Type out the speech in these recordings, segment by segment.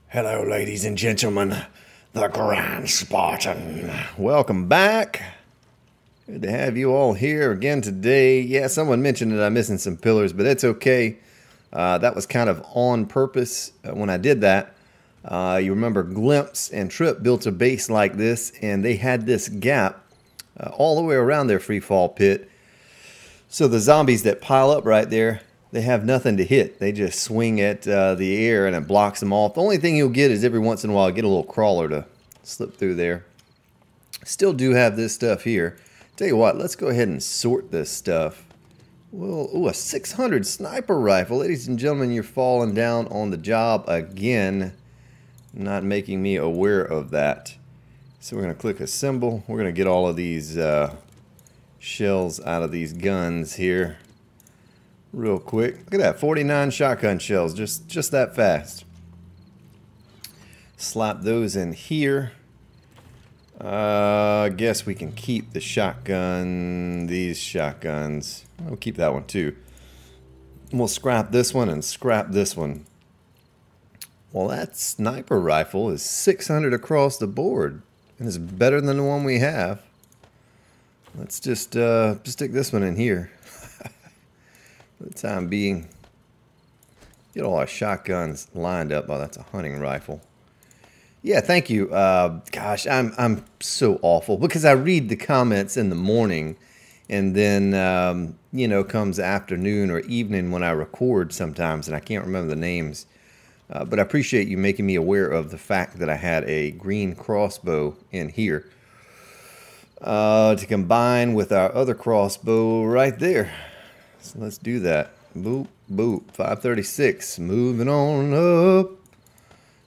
Hello, ladies and gentlemen, the Grand Spartan. Welcome back. Good to have you all here again today. Yeah, someone mentioned that I'm missing some pillars, but it's okay. That was kind of on purpose when I did that. You remember Glimpse and Trip built a base like this, and they had this gap all the way around their free fall pit. So the zombies that pile up right there, they have nothing to hit. They just swing at the air and it blocks them off. The only thing you'll get is every once in a while get a little crawler to slip through there. Still do have this stuff here. Tell you what, let's go ahead and sort this stuff. Well, ooh, a 600 sniper rifle. Ladies and gentlemen, you're falling down on the job again. Not making me aware of that. So we're going to click assemble. We're going to get all of these shells out of these guns here real quick. Look at that, 49 shotgun shells, just that fast. Slap those in here. I guess we can keep the shotgun, these shotguns. We'll keep that one too. We'll scrap this one and scrap this one. Well, that sniper rifle is 600 across the board, and it's better than the one we have. Let's just stick this one in here for the time being. Get all our shotguns lined up. Oh, that's a hunting rifle. Yeah, thank you. Gosh, I'm so awful because I read the comments in the morning, and then you know, comes afternoon or evening when I record sometimes, and I can't remember the names. But I appreciate you making me aware of the fact that I had a green crossbow in here to combine with our other crossbow right there. So let's do that. Boop, boop. 536. Moving on up.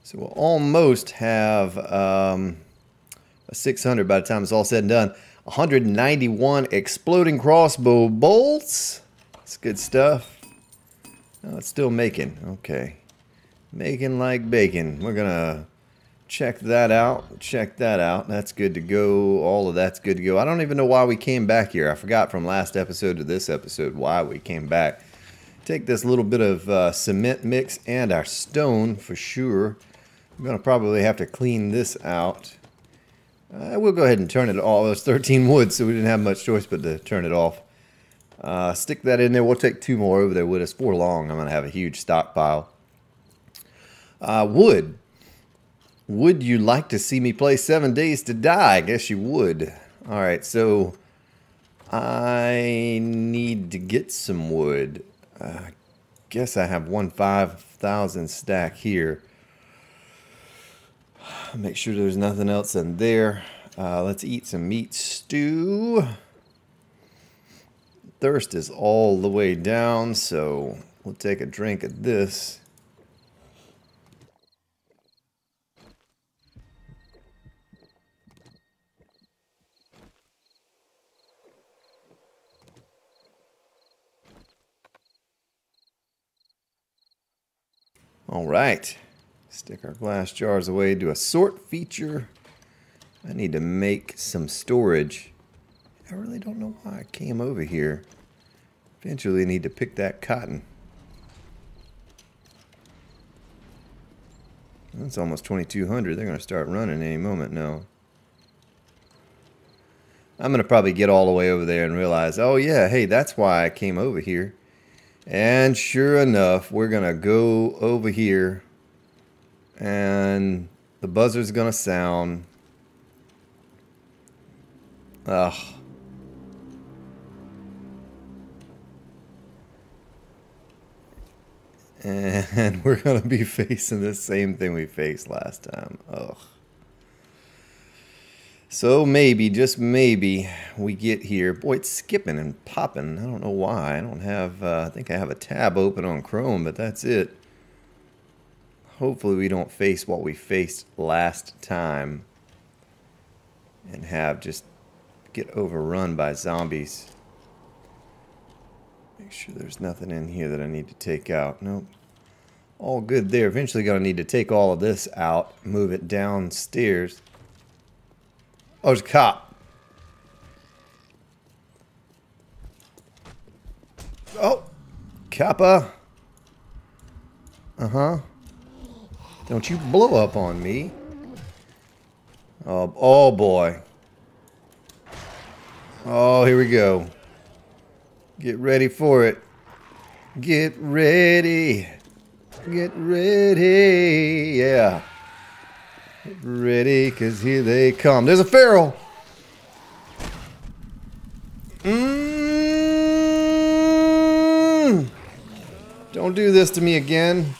So we'll almost have a 600 by the time it's all said and done. 191 exploding crossbow bolts. That's good stuff. Oh, it's still making. Okay. Making like bacon. We're going to check that out. Check that out. That's good to go. All of that's good to go. I don't even know why we came back here. I forgot from last episode to this episode why we came back. Take this little bit of cement mix and our stone for sure. I'm going to probably have to clean this out. We'll go ahead and turn it off. There's 13 wood, so we didn't have much choice but to turn it off. Stick that in there. We'll take 2 more over there with us. 4 long. I'm going to have a huge stockpile. Wood. Would you like to see me play 7 Days to Die? I guess you would. Alright, so I need to get some wood. I guess I have one 5,000 stack here. Make sure there's nothing else in there. Let's eat some meat stew. Thirst is all the way down, so we'll take a drink of this. All right, stick our glass jars away, do a sort feature. I need to make some storage. I really don't know why I came over here. Eventually need to pick that cotton. That's almost 2,200. They're going to start running any moment now. I'm going to probably get all the way over there and realize, oh yeah, hey, that's why I came over here. And sure enough, we're going to go over here and the buzzer's going to sound. Ugh. And we're going to be facing the same thing we faced last time. Ugh. So maybe, just maybe, we get here. Boy, it's skipping and popping. I don't know why. I don't have, I think I have a tab open on Chrome, but that's it. Hopefully we don't face what we faced last time and have just get overrun by zombies. Make sure there's nothing in here that I need to take out. Nope. All good there. Eventually going to need to take all of this out, move it downstairs. Oh, there's a cop. Oh, Kappa. Uh-huh. Don't you blow up on me. Oh boy. Oh, here we go. Get ready for it. Get ready. Get ready. Yeah. Get ready, because here they come. There's a feral. Don't do this to me again.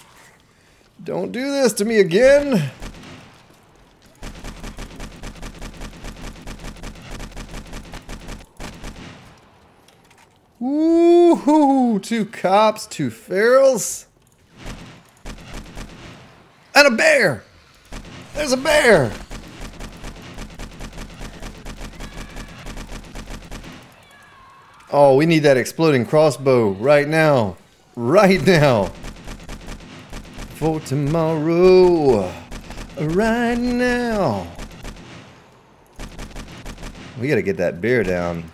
Don't do this to me again. Woohoo! 2 cops, 2 ferals. And a bear! There's a bear! Oh, we need that exploding crossbow right now. Right now. For tomorrow. Right now. We gotta get that bear down.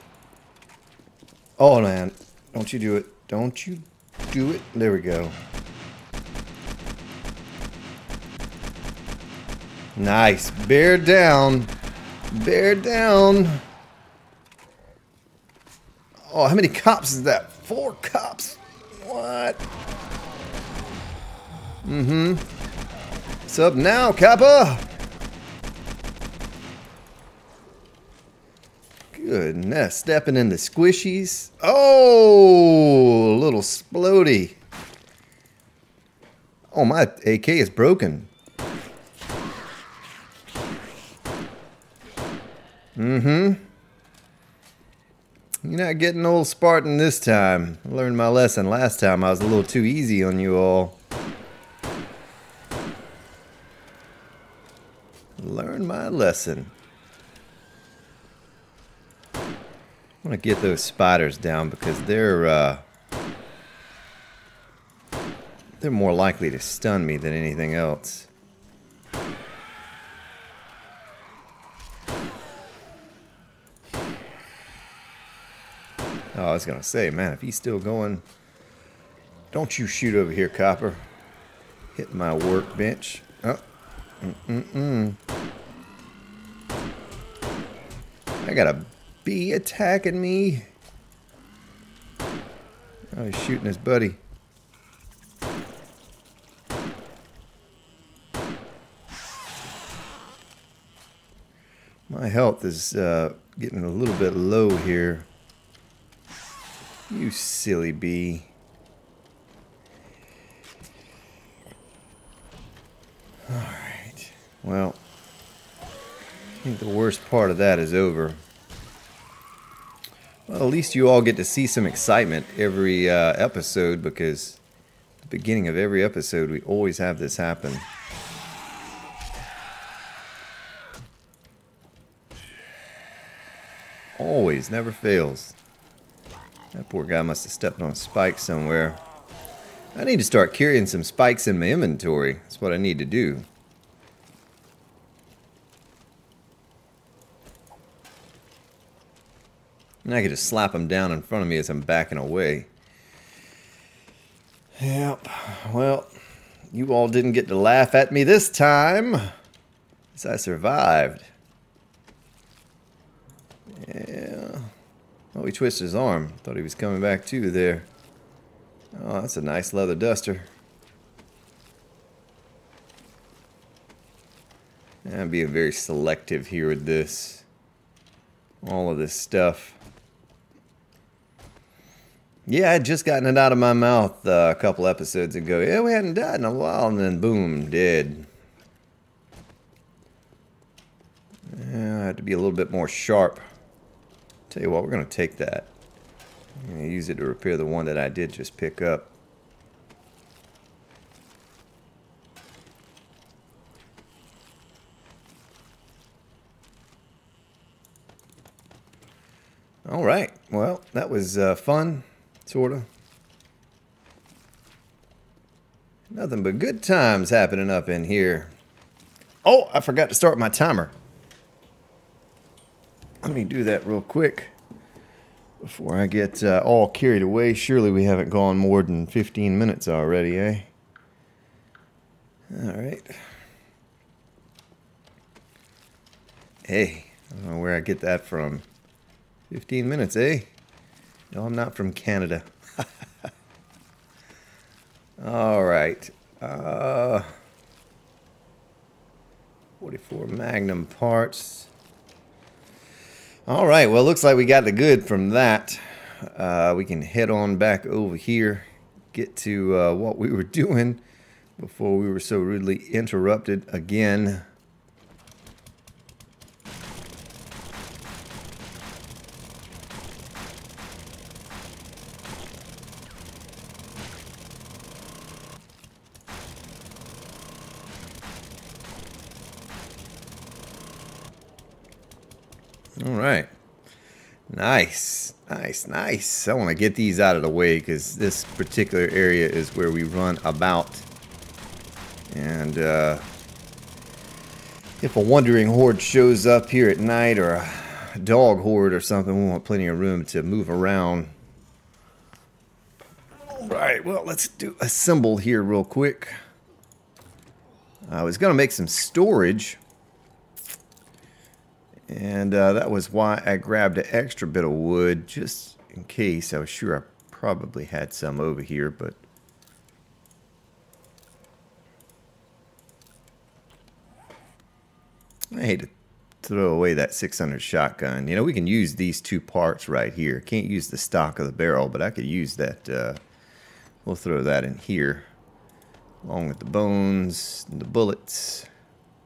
Oh, man. Don't you do it. Don't you do it. There we go. Nice. Bear down. Bear down. Oh, how many cops is that? 4 cops. What? What's up now, Kappa? Goodness. Stepping in the squishies. Oh, a little splody. Oh, my AK is broken. You're not getting old Spartan this time. I learned my lesson last time. I was a little too easy on you all. Learn my lesson. I want to get those spiders down because they're more likely to stun me than anything else. Oh, I was gonna say, man, if he's still going, don't you shoot over here, Copper. Hit my workbench. Oh. I got a bee attacking me. Oh, he's shooting his buddy. My health is getting a little bit low here. You silly bee. Alright. Well, I think the worst part of that is over. Well, at least you all get to see some excitement every episode, because at the beginning of every episode we always have this happen. Always, never fails. That poor guy must have stepped on a spike somewhere. I need to start carrying some spikes in my inventory. That's what I need to do. And I could just slap them down in front of me as I'm backing away. Yep. Well, you all didn't get to laugh at me this time, as I survived. Yeah. Oh, he twisted his arm. Thought he was coming back too there. Oh, that's a nice leather duster. I'm being very selective here with this. All of this stuff. Yeah, I had just gotten it out of my mouth a couple episodes ago. Yeah, we hadn't died in a while, and then boom, dead. Yeah, I had to be a little bit more sharp. Tell you what, we're going to take that. I'm going to use it to repair the one that I did just pick up. Alright, well, that was fun, sort of. Nothing but good times happening up in here. Oh, I forgot to start my timer. Let me do that real quick before I get all carried away. Surely we haven't gone more than 15 minutes already, eh? Alright. Hey, I don't know where I get that from. 15 minutes, eh? No, I'm not from Canada. Alright. 44 Magnum parts. Alright, well, looks like we got the good from that. We can head on back over here, get to what we were doing before we were so rudely interrupted again. All right. Nice. Nice, nice. I want to get these out of the way because this particular area is where we run about. And if a wandering horde shows up here at night, or a dog horde or something, we want plenty of room to move around. All right, well, let's do assemble here real quick. I was going to make some storage. And that was why I grabbed an extra bit of wood, just in case. I was sure I probably had some over here, but I hate to throw away that 600 shotgun. You know, we can use these two parts right here. Can't use the stock of the barrel, but I could use that. We'll throw that in here, along with the bones and the bullets.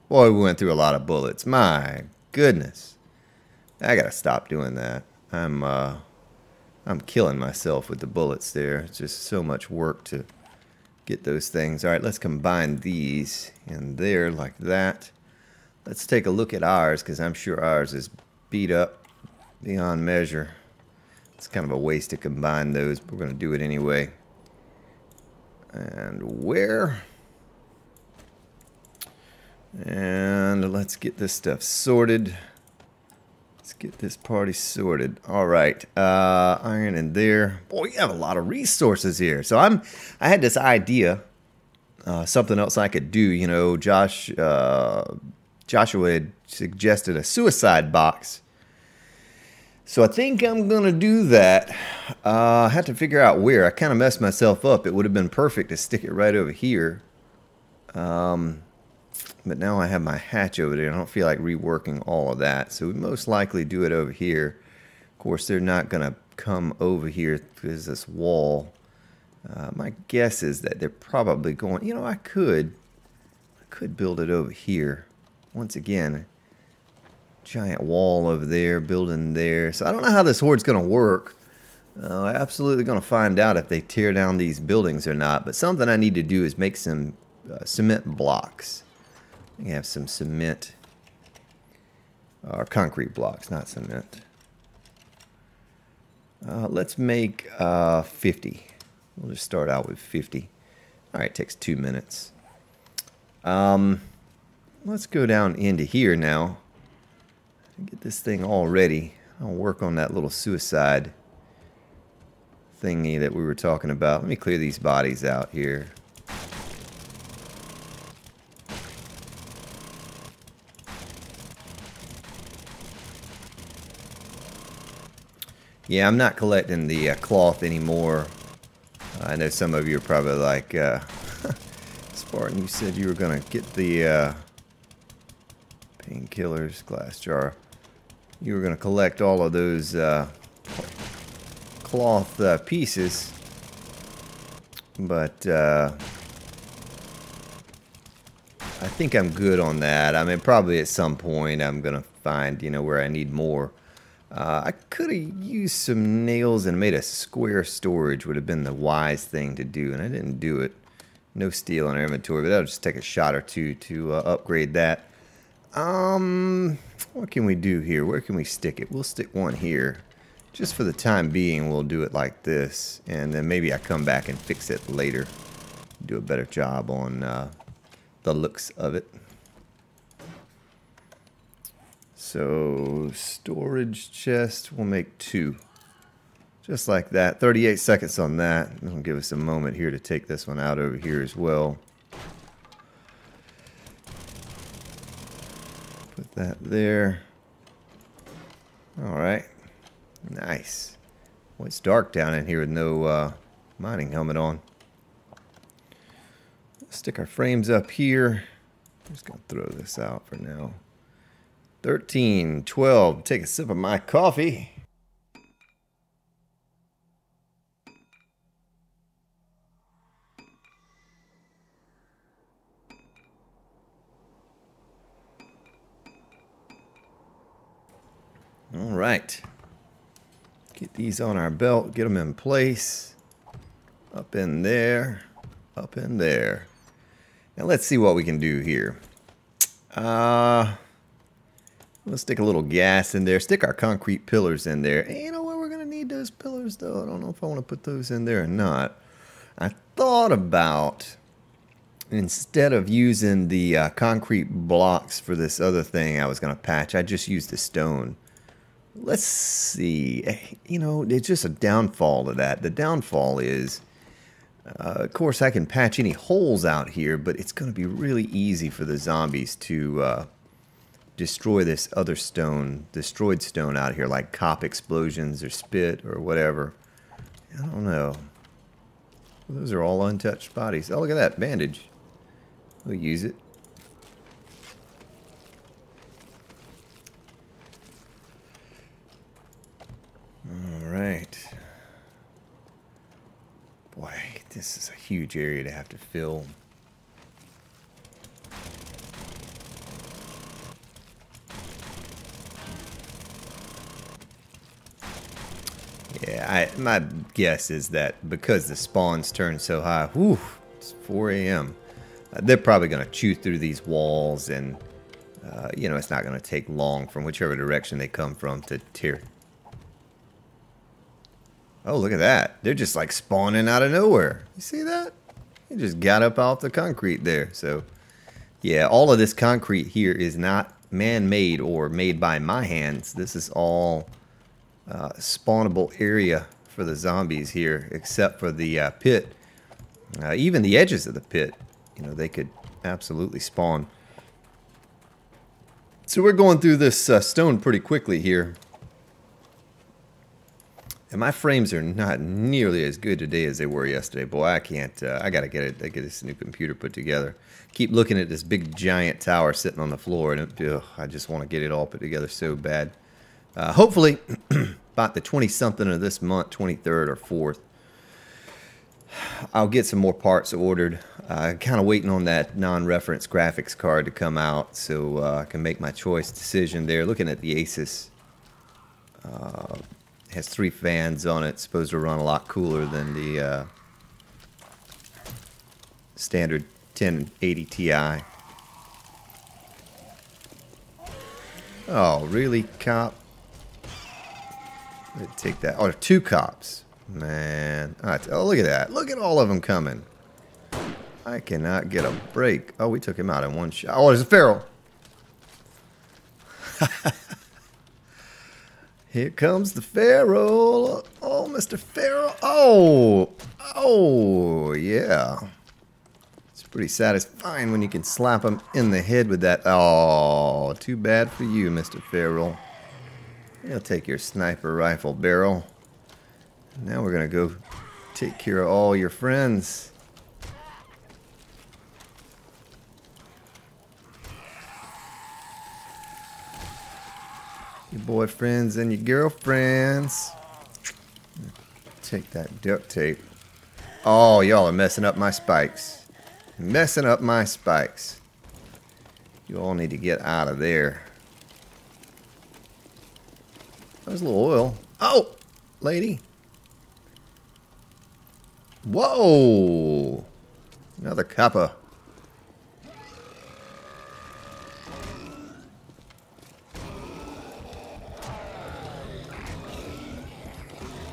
Boy, we went through a lot of bullets. My goodness, I gotta stop doing that. I'm killing myself with the bullets there. It's just so much work to get those things. All right, let's combine these in there like that. Let's take a look at ours, because I'm sure ours is beat up beyond measure. It's kind of a waste to combine those, but we're going to do it anyway. And where? And let's get this stuff sorted. Let's get this party sorted. All right, iron in there. Boy, you have a lot of resources here. So I had this idea, something else I could do. You know, Joshua had suggested a suicide box. So I think I'm going to do that. I had to figure out where. I kind of messed myself up. It would have been perfect to stick it right over here. But now I have my hatch over there. I don't feel like reworking all of that. So we most likely do it over here. Of course, they're not going to come over here because this wall. My guess is that they're probably going... You know, I could build it over here. Once again, giant wall over there, building there. So I don't know how this horde's going to work. I'm absolutely going to find out if they tear down these buildings or not. But something I need to do is make some cement blocks. We have some cement, or concrete blocks, not cement. Let's make 50. We'll just start out with 50. All right, it takes 2 minutes. Let's go down into here now. Get this thing all ready. I'll work on that little suicide thingy that we were talking about. Let me clear these bodies out here. Yeah, I'm not collecting the cloth anymore. I know some of you are probably like, Spartan, you said you were going to get the painkillers, glass jar. You were going to collect all of those cloth pieces. But I think I'm good on that. I mean, probably at some point I'm going to find, you know, where I need more. I could have used some nails and made a square storage, would have been the wise thing to do, and I didn't do it. No steel in our inventory, but that'll just take a shot or two to upgrade that. What can we do here? Where can we stick it? We'll stick one here. Just for the time being, we'll do it like this, and then maybe I come back and fix it later. Do a better job on the looks of it. So, storage chest, we'll make 2. Just like that. 38 seconds on that. It'll give us a moment here to take this one out over here as well. that there. Alright. Nice. Boy, it's dark down in here with no mining helmet on. Stick our frames up here. I'm just going to throw this out for now. 13, 12. Take a sip of my coffee. All right. Get these on our belt. Get them in place. Up in there. Up in there. Now let's see what we can do here. Let's stick a little gas in there. Stick our concrete pillars in there. And you know what? We're going to need those pillars, though. I don't know if I want to put those in there or not. I thought about, instead of using the concrete blocks for this other thing I was going to patch, I just used the stone. Let's see. You know, it's just a downfall to that. The downfall is, of course, I can patch any holes out here, but it's going to be really easy for the zombies to destroy this other stone, destroyed stone out here, like cop explosions or spit or whatever. I don't know. Those are all untouched bodies. Oh, look at that bandage. We'll use it. All right. Boy, this is a huge area to have to fill. Yeah, my guess is that because the spawns turn so high, whew, it's 4 a.m. They're probably going to chew through these walls, and you know, it's not going to take long from whichever direction they come from to tear. Oh, look at that. They're just like spawning out of nowhere. You see that? They just got up off the concrete there. So, yeah, all of this concrete here is not man-made or made by my hands. This is all spawnable area for the zombies here, except for the pit. Even the edges of the pit, you know, they could absolutely spawn. So we're going through this stone pretty quickly here. And my frames are not nearly as good today as they were yesterday. Boy, I can't, I gotta get this new computer put together. Keep looking at this big giant tower sitting on the floor, and I just want to get it all put together so bad. Hopefully, about the 20-something of this month, 23rd or 4th, I'll get some more parts ordered. Kind of waiting on that non-reference graphics card to come out so I can make my choice decision there. Looking at the Asus. Has 3 fans on it. Supposed to run a lot cooler than the standard 1080 Ti. Oh, really, cop? Let's take that. Oh, 2 cops. Man. Oh, look at that. Look at all of them coming. I cannot get a break. Oh, we took him out in one shot. Oh, there's a feral. Here comes the feral. Oh, Mr. Feral. Oh, yeah. It's pretty satisfying when you can slap him in the head with that. Oh, too bad for you, Mr. Feral. He'll take your sniper rifle barrel. Now we're going to go take care of all your friends. Your boyfriends and your girlfriends. Take that duct tape. Oh, y'all are messing up my spikes. Messing up my spikes. You all need to get out of there. There's a little oil. Oh, lady. Whoa. Another copper.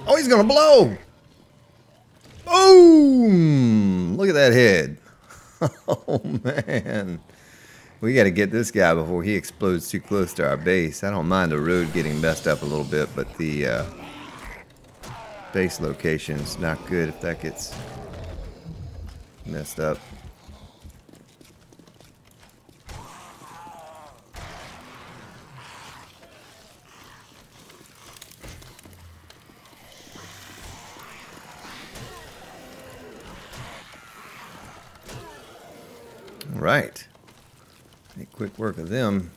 Oh, he's gonna blow! Boom! Look at that head. Oh, man. We gotta get this guy before he explodes too close to our base. I don't mind the road getting messed up a little bit, but the base location's not good if that gets messed up. All right. Make quick work of them.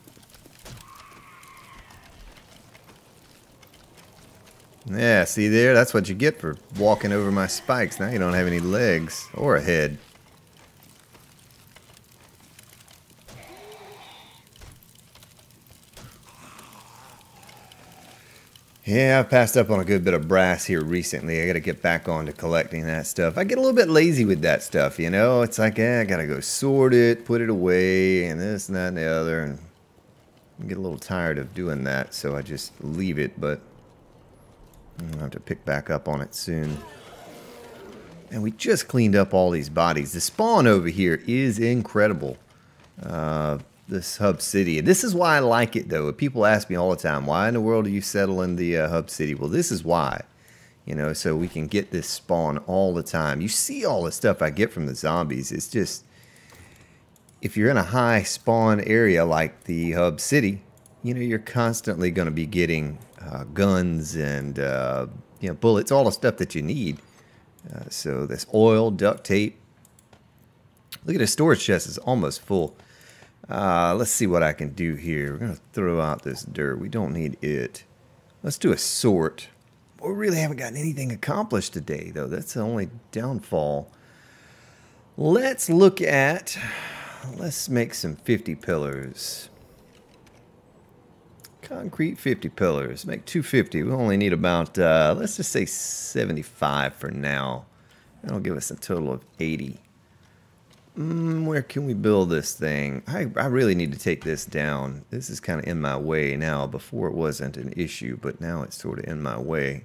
Yeah, see there? That's what you get for walking over my spikes. Now you don't have any legs or a head. Yeah, I've passed up on a good bit of brass here recently. I got to get back on to collecting that stuff. I get a little bit lazy with that stuff, you know? It's like, I got to go sort it, put it away, and this and that and the other. And I get a little tired of doing that, so I just leave it. But I'll have to pick back up on it soon. And we just cleaned up all these bodies. The spawn over here is incredible. This hub city. This is why I like it, though. People ask me all the time, why in the world do you settle in the hub city? Well, this is why. You know, so we can get this spawn all the time. You see all the stuff I get from the zombies. It's just, if you're in a high spawn area like the hub city, you know, you're constantly going to be getting guns and, you know, bullets, all the stuff that you need. So this oil, duct tape. Look at the storage chest is almost full. Let's see what I can do here. We're going to throw out this dirt. We don't need it. Let's do a sort. We really haven't gotten anything accomplished today, though. That's the only downfall. Let's look at... Let's make some 50 pillars. Concrete 50 pillars. Make 250. We only need about, let's just say 75 for now. That'll give us a total of 80. Where can we build this thing? I really need to take this down. This is kind of in my way now. Before it wasn't an issue, but now it's sort of in my way.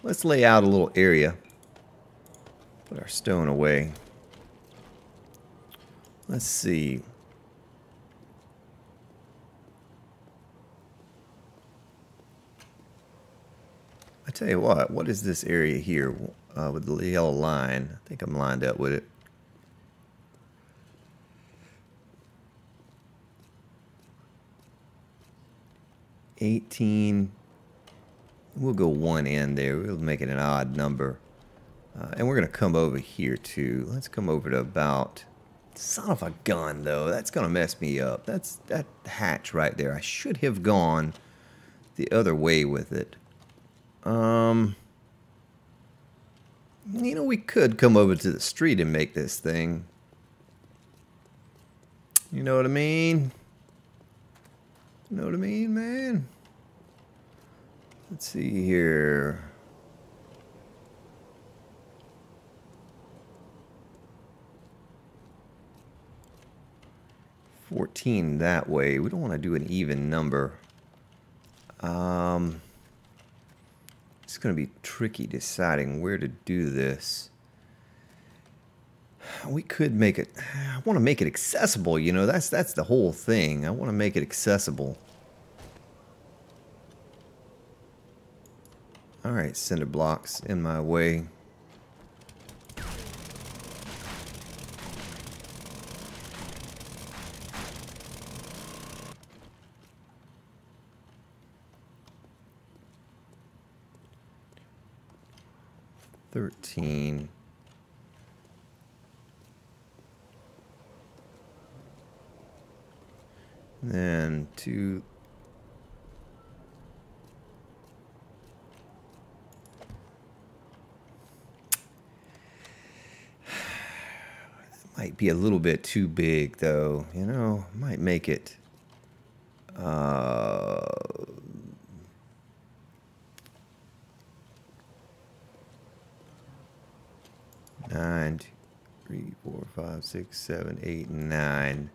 Let's lay out a little area. Put our stone away. Let's see. I tell you what is this area here with the yellow line? I think I'm lined up with it. $18. We'll go one in there. We'll make it an odd number. And we're going to come over here too. Let's come over to about... Son of a gun, though. That's going to mess me up. That's that hatch right there. I should have gone the other way with it. You know, we could come over to the street and make this thing. You know what I mean? You know what I mean, man? Let's see here. $14 that way. We don't want to do an even number. It's going to be tricky deciding where to do this. We could make it... I want to make it accessible, you know. That's the whole thing. I want to make it accessible. Alright, cinder blocks in my way. $13. Then 2. Might be a little bit too big, though. You know, might make it. 9, 3, 4, 5, 6, 7, 8, 9.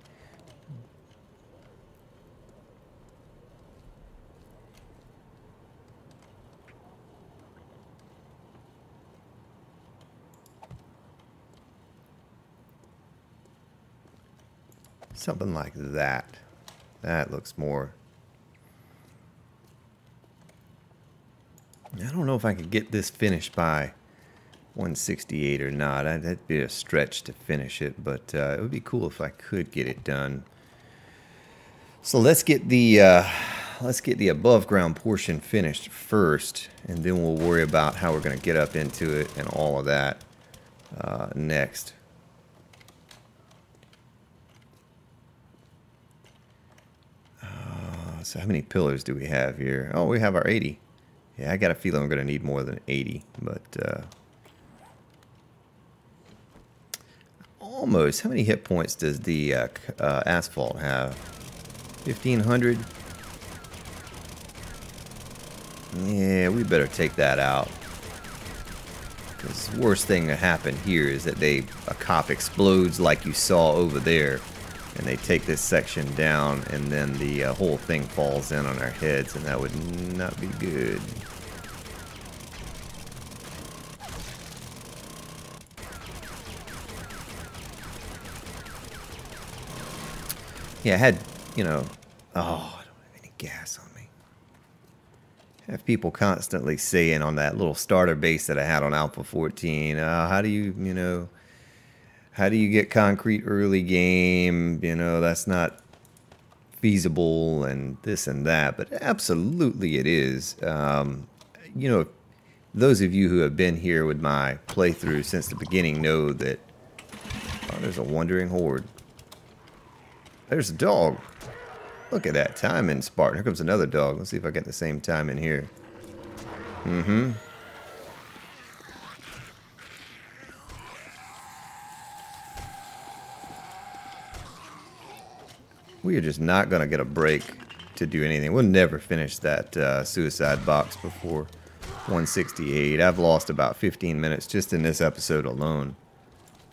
Something like that. That looks more. I don't know if I could get this finished by 168 or not. That'd be a stretch to finish it, but it would be cool if I could get it done. So let's get the above ground portion finished first, and then we'll worry about how we're going to get up into it and all of that next. So how many pillars do we have here? Oh, we have our 80. Yeah, I got a feeling we're going to need more than 80, but almost. How many hit points does the asphalt have? 1,500? Yeah, we better take that out. Because the worst thing that happened here is that a cop explodes like you saw over there. And they take this section down, and then the whole thing falls in on our heads, and that would not be good. Yeah, I had, you know, oh, I don't have any gas on me. I have people constantly saying on that little starter base that I had on Alpha 14, how do you, you know, how do you get concrete early game? You know, that's not feasible and this and that, but absolutely it is. You know, those of you who have been here with my playthrough since the beginning know that, oh, there's a wandering horde. There's a dog. Look at that timing, Spartan. Here comes another dog. Let's see if I get the same time in here. Mm-hmm. We are just not going to get a break to do anything. We'll never finish that suicide box before 168. I've lost about 15 minutes just in this episode alone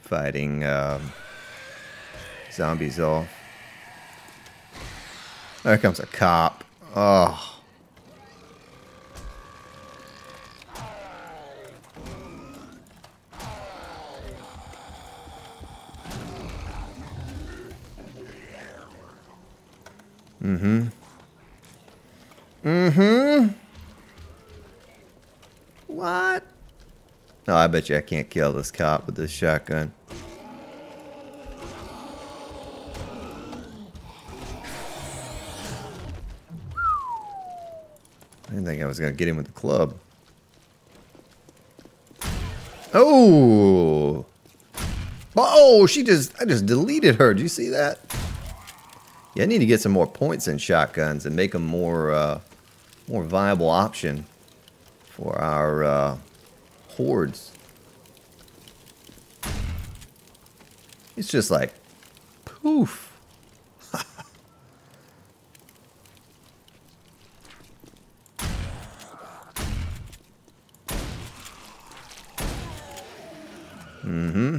fighting zombies off. There comes a cop. Oh. Mm-hmm. Mm-hmm. What? Oh, I bet you I can't kill this cop with this shotgun. I didn't think I was going to get him with the club. Oh! Oh, I just deleted her. Did you see that? Yeah, I need to get some more points in shotguns and make them more viable option for our hordes. It's just like poof. Mm-hmm.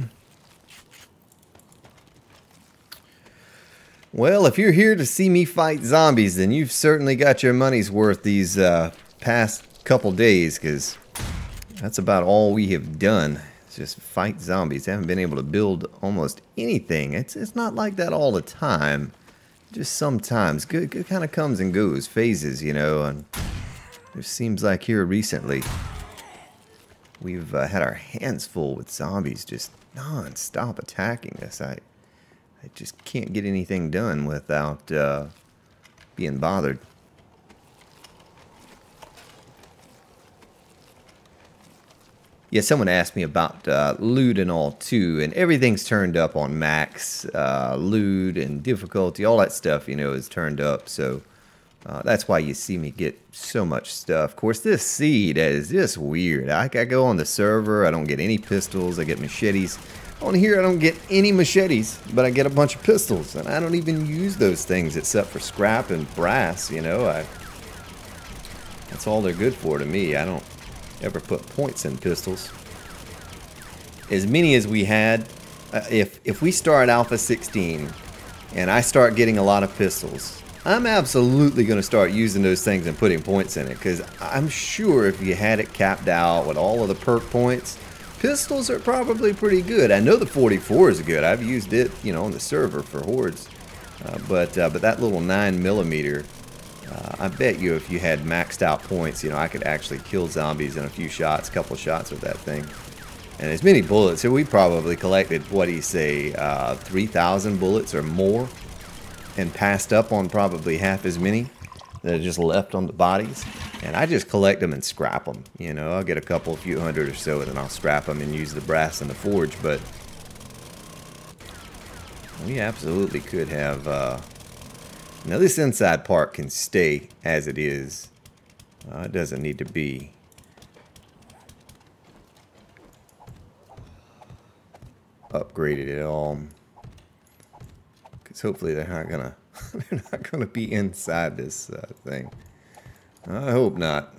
Well, if you're here to see me fight zombies, then you've certainly got your money's worth these past couple days, because that's about all we have done. It's just fight zombies. I haven't been able to build almost anything. It's not like that all the time. Just sometimes. Good kind of comes and goes, phases, you know. And it seems like here recently we've had our hands full with zombies just non-stop attacking us. I just can't get anything done without being bothered. Yeah, someone asked me about loot and all too, and everything's turned up on max. Loot and difficulty, all that stuff, you know, is turned up. So that's why you see me get so much stuff. Of course, this seed is just weird. I go on the server, I don't get any pistols, I get machetes. On here, I don't get any machetes, but I get a bunch of pistols, and I don't even use those things except for scrap and brass, you know. That's all they're good for to me. I don't ever put points in pistols. As many as we had, if we start Alpha 16, and I start getting a lot of pistols, I'm absolutely going to start using those things and putting points in it, because I'm sure if you had it capped out with all of the perk points, pistols are probably pretty good. I know the 44 is good. I've used it, you know, on the server for hordes. But that little 9mm, I bet you if you had maxed out points, you know, I could actually kill zombies in a few shots, couple shots with that thing. And as many bullets, so we probably collected, what do you say, 3,000 bullets or more, and passed up on probably half as many that are just left on the bodies. And I just collect them and scrap them. You know, I'll get a few hundred or so, and then I'll scrap them and use the brass in the forge. But we absolutely could have Now this inside part can stay as it is. It doesn't need to be upgraded at all. Because hopefully they're not gonna they're not gonna be inside this thing. I hope not.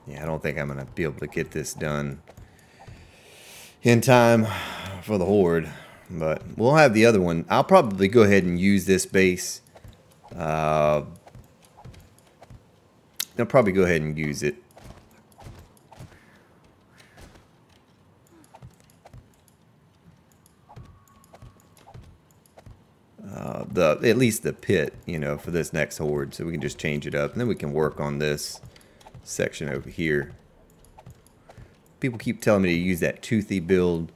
Yeah, I don't think I'm gonna be able to get this done in time for the horde, but we'll have the other one. I'll probably go ahead and use this base. I'll probably go ahead and use it. At least the pit, you know, for this next horde, so we can just change it up, and then we can work on this section over here. People keep telling me to use that toothy build.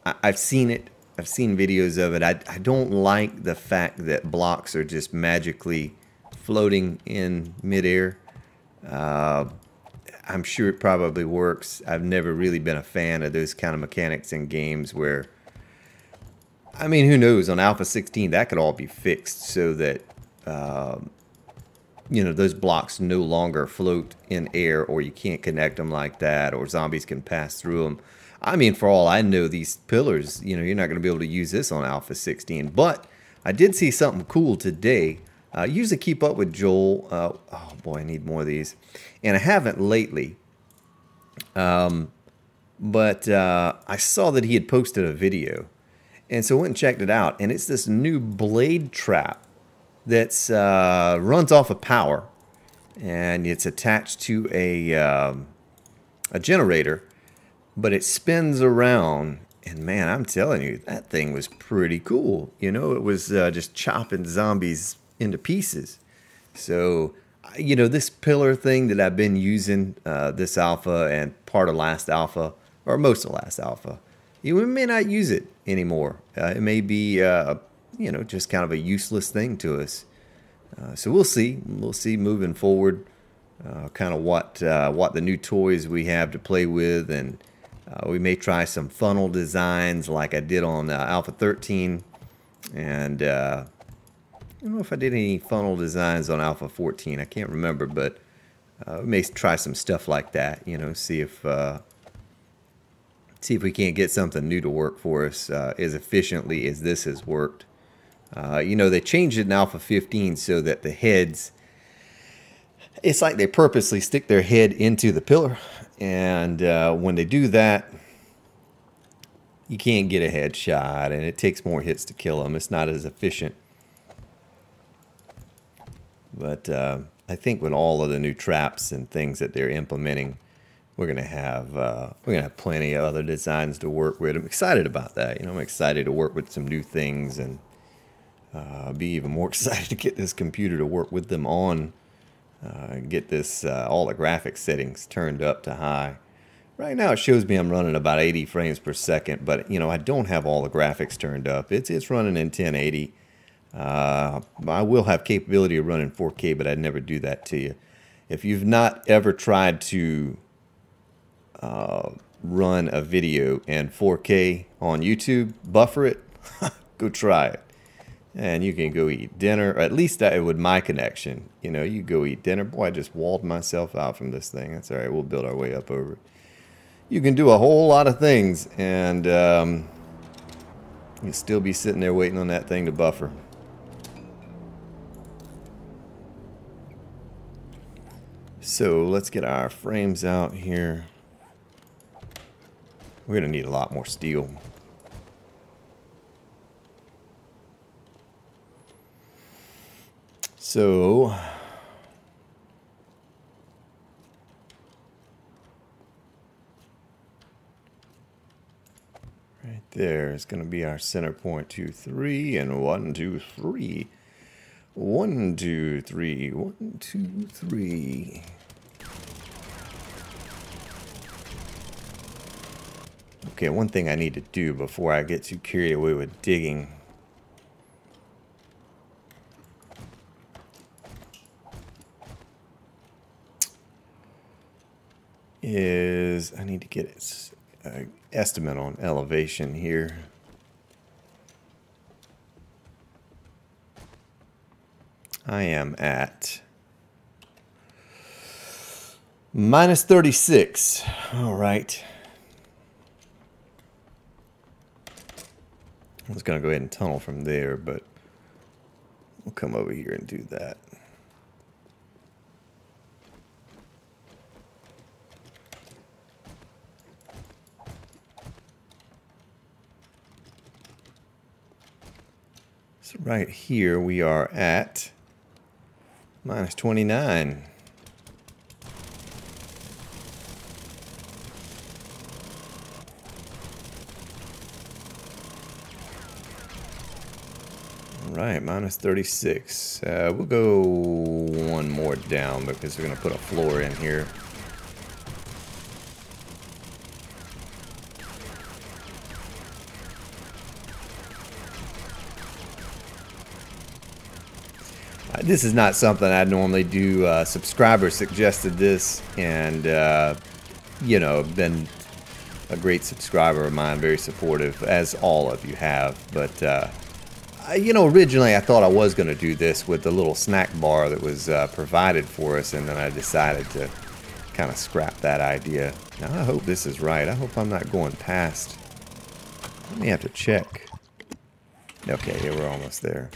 I've seen it. I've seen videos of it. I don't like the fact that blocks are just magically floating in midair. I'm sure it probably works. I've never really been a fan of those kind of mechanics in games where, I mean, who knows, on Alpha 16 that could all be fixed so that you know, those blocks no longer float in air, or you can't connect them like that, or zombies can pass through them. I mean, for all I know, these pillars, you know, you're not going to be able to use this on Alpha 16. But I did see something cool today. Usually keep up with Joel. Oh boy, I need more of these. And I haven't lately. But I saw that he had posted a video. And so I went and checked it out. And it's this new blade trap that's runs off of power. And it's attached to a generator. But it spins around. And man, I'm telling you, that thing was pretty cool. You know, it was just chopping zombies into pieces. So, you know, this pillar thing that I've been using this alpha and part of last alpha, or most of last alpha, we may not use it anymore. It may be, you know, just kind of a useless thing to us. So we'll see. We'll see moving forward kind of what the new toys we have to play with, and we may try some funnel designs like I did on Alpha 13, and I don't know if I did any funnel designs on Alpha 14. I can't remember, but we may try some stuff like that. You know, see if we can't get something new to work for us as efficiently as this has worked. You know, they changed it in Alpha 15 so that the heads, it's like they purposely stick their head into the pillar, and when they do that, you can't get a headshot, and it takes more hits to kill them. It's not as efficient. But I think with all of the new traps and things that they're implementing, we're gonna have plenty of other designs to work with. I'm excited about that. You know, I'm excited to work with some new things, and be even more excited to get this computer to work with them on. Get this all the graphics settings turned up to high. Right now it shows me I'm running about 80 frames per second, but you know, I don't have all the graphics turned up. It's running in 1080. I will have capability of running 4K, but I'd never do that to you. If you've not ever tried to run a video in 4K on YouTube, buffer it, go try it. And you can go eat dinner, or at least with my connection. You know, you go eat dinner. Boy, I just walled myself out from this thing. That's all right. We'll build our way up over it. You can do a whole lot of things, and you'll still be sitting there waiting on that thing to buffer. So let's get our frames out here. We're going to need a lot more steel. So right there is going to be our center point. 2, 3, and 1, 2, 3. 1, 2, 3. 1, 2, 3. Okay, one thing I need to do before I get too carried away with digging is I need to get an estimate on elevation here. I am at minus 36. All right. I was going to go ahead and tunnel from there, but we'll come over here and do that. So right here we are at minus 29. All right, minus 36. We'll go one more down because we're going to put a floor in here. This is not something I normally do. Subscribers suggested this, and you know, been a great subscriber of mine, very supportive, as all of you have. But you know, originally I thought I was going to do this with the little snack bar that was provided for us, and then I decided to kind of scrap that idea. Now I hope this is right. I hope I'm not going past. Let me have to check. Okay, yeah, we're almost there.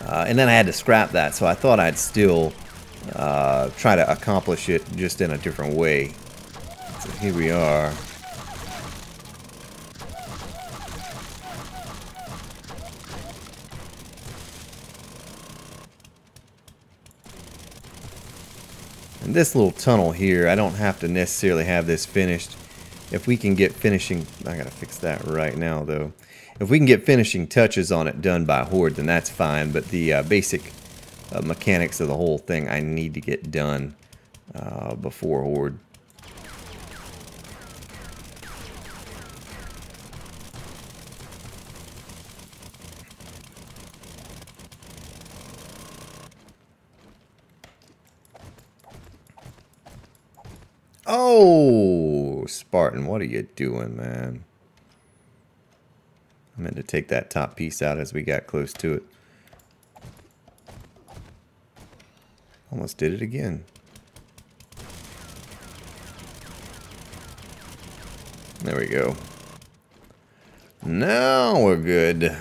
And then I had to scrap that, so I thought I'd still try to accomplish it just in a different way. So here we are. And this little tunnel here, I don't have to necessarily have this finished. If we can get finishing, I gotta fix that right now though. If we can get finishing touches on it done by Horde, then that's fine. But the basic mechanics of the whole thing I need to get done before Horde. Oh, Spartan, what are you doing, man? I meant to take that top piece out as we got close to it. Almost did it again. There we go. Now we're good.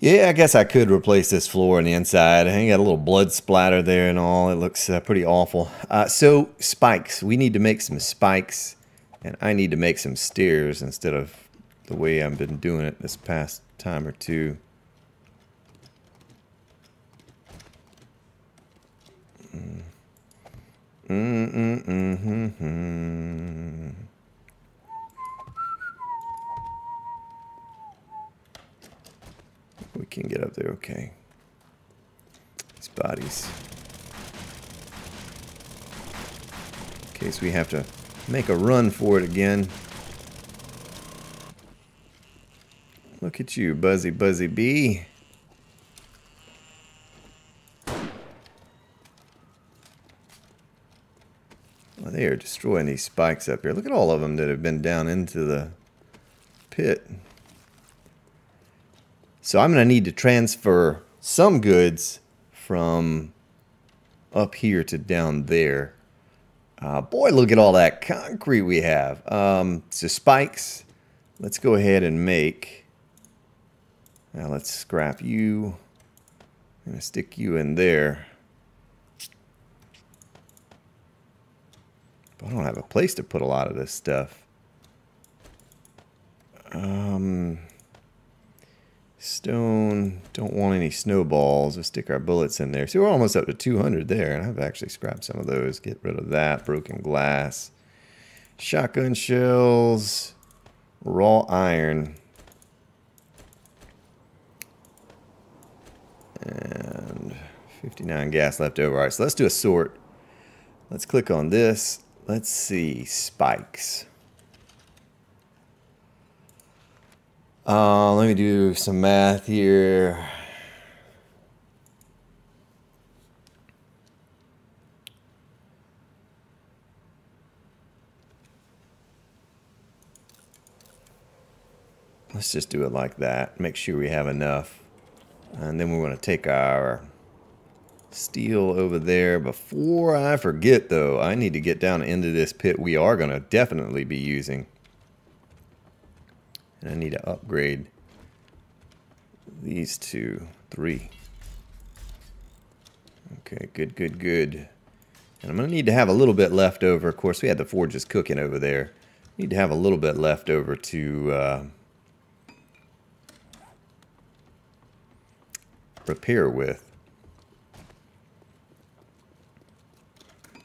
Yeah, I guess I could replace this floor on the inside. I got a little blood splatter there and all. It looks pretty awful. So, spikes. We need to make some spikes. And I need to make some stairs instead of the way I've been doing it this past time or two. We can get up there, okay. These bodies. In case we have to make a run for it again. Look at you, Buzzy Buzzy Bee. Well, they are destroying these spikes up here. Look at all of them that have been down into the pit. So I'm going to need to transfer some goods from up here to down there. Boy, look at all that concrete we have. So spikes, let's go ahead and make. Now let's scrap you. I'm going to stick you in there. But I don't have a place to put a lot of this stuff. Stone, don't want any snowballs. We'll stick our bullets in there. See, we're almost up to 200 there, and I've actually scrapped some of those. Get rid of that. Broken glass. Shotgun shells. Raw iron. And 59 gas left over. All right, so let's do a sort. Let's click on this. Let's see. Spikes. Let me do some math here. Let's just do it like that. Make sure we have enough. And then we're going to take our steel over there. Before I forget, though, I need to get down into this pit we are going to definitely be using. And I need to upgrade these 2, 3. Okay, good, good, good. And I'm going to need to have a little bit left over. Of course, we had the forges cooking over there. Need to have a little bit left over to repair with.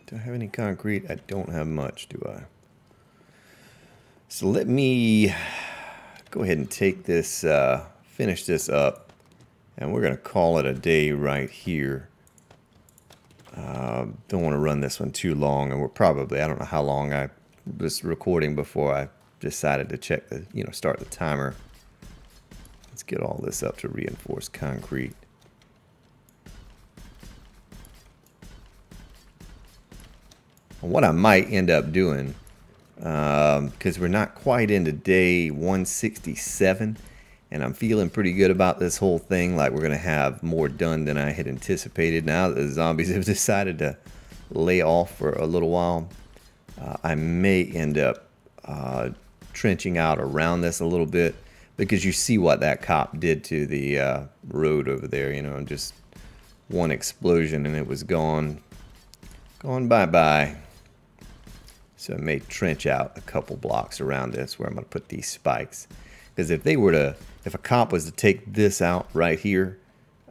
Do I have any concrete? I don't have much, do I? So let me go ahead and take this, finish this up, and we're going to call it a day right here. Don't want to run this one too long, and we're probably, I don't know how long I was recording before I decided to check the, start the timer. Let's get all this up to reinforced concrete. What I might end up doing, because we're not quite into day 167, and I'm feeling pretty good about this whole thing, like we're going to have more done than I had anticipated. Now that the zombies have decided to lay off for a little while, I may end up trenching out around this a little bit, because you see what that cop did to the road over there, just one explosion and it was gone bye-bye. So I may trench out a couple blocks around this where I'm going to put these spikes. Because if a cop was to take this out right here,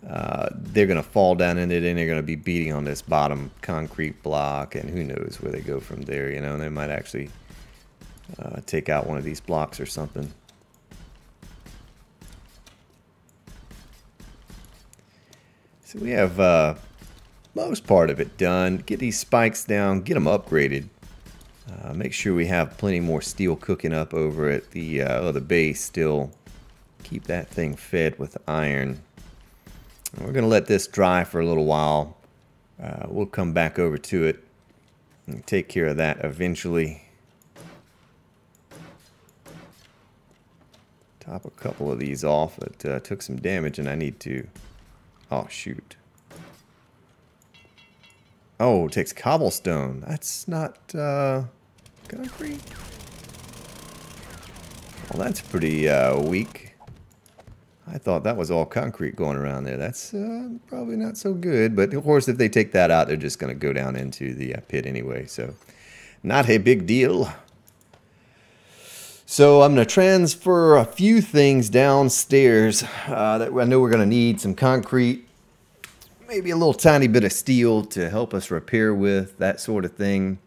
they're going to fall down in it and they're going to be beating on this bottom concrete block, and who knows where they go from there, They might actually take out one of these blocks or something. So we have most part of it done. Get these spikes down, get them upgraded. Make sure we have plenty more steel cooking up over at the other base still. Keep that thing fed with iron. And we're going to let this dry for a little while. We'll come back over to it and take care of that eventually. Top a couple of these off. It took some damage and I need to... Oh, shoot. Oh, it takes cobblestone. That's not concrete. Well, that's pretty weak. I thought that was all concrete going around there. That's probably not so good. But of course, if they take that out, they're just going to go down into the pit anyway. So, not a big deal. So I'm going to transfer a few things downstairs that I know we're going to need. Some concrete. Maybe a little tiny bit of steel to help us repair with, that sort of thing.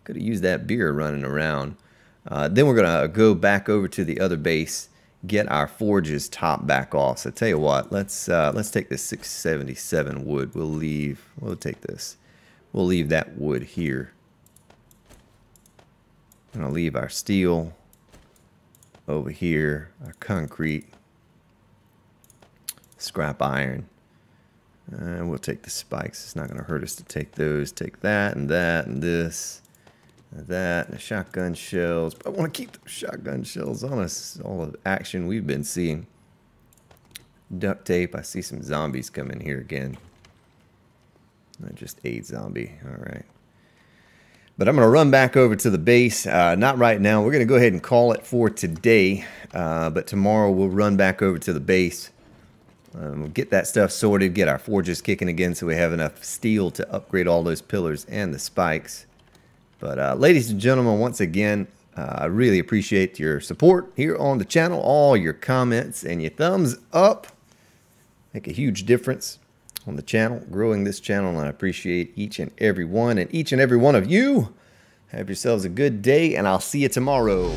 Could have used that beer running around. Then we're going to go back over to the other base, get our forges top back off. So tell you what, let's take this 677 wood. We'll take this. We'll leave that wood here. I'm going to leave our steel over here, our concrete, scrap iron. And we'll take the spikes. It's not going to hurt us to take those. Take that and this. And that. And the shotgun shells. But I want to keep the shotgun shells on us. All the action we've been seeing. Duct tape. I see some zombies come in here again. Not just a zombie. Alright. But I'm going to run back over to the base. Not right now. We're going to go ahead and call it for today. But tomorrow we'll run back over to the base. We'll get that stuff sorted, get our forges kicking again so we have enough steel to upgrade all those pillars and the spikes. But ladies and gentlemen, once again, I really appreciate your support here on the channel. All your comments and your thumbs up make a huge difference on the channel, growing this channel, and I appreciate each and every one of you. Have yourselves a good day, and I'll see you tomorrow.